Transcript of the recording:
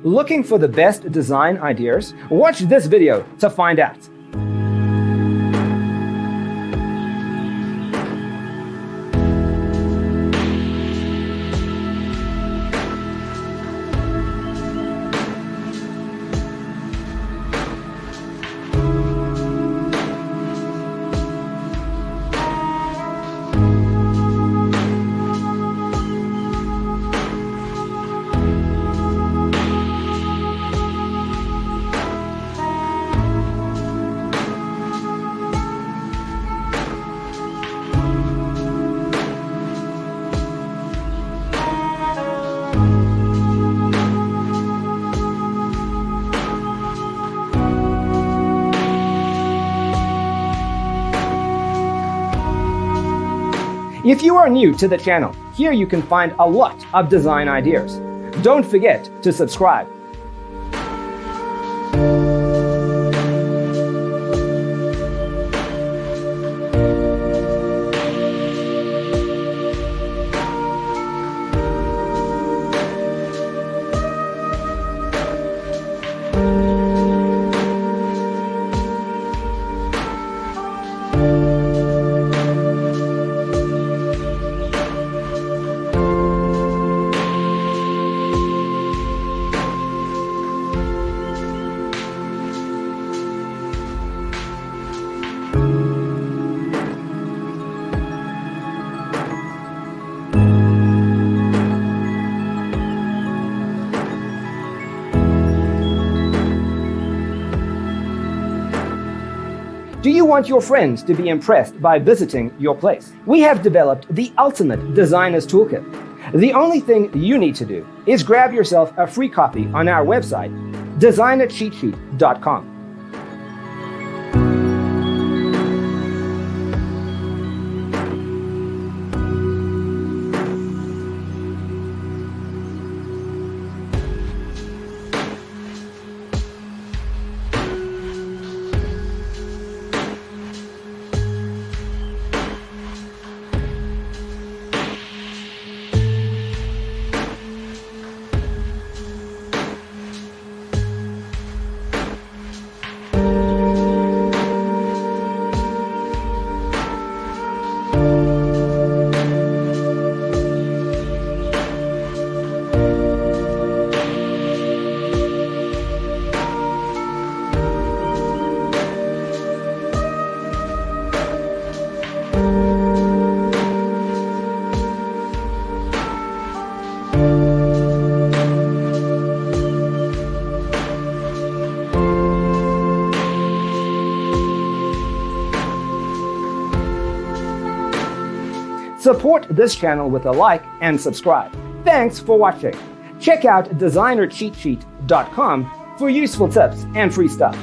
Looking for the best design ideas? Watch this video to find out. If you are new to the channel, here you can find a lot of design ideas. Don't forget to subscribe. Do you want your friends to be impressed by visiting your place? We have developed the ultimate designer's toolkit. The only thing you need to do is grab yourself a free copy on our website, designercheatsheet.com. Support this channel with a like and subscribe. Thanks for watching. Check out designercheatsheet.com for useful tips and free stuff.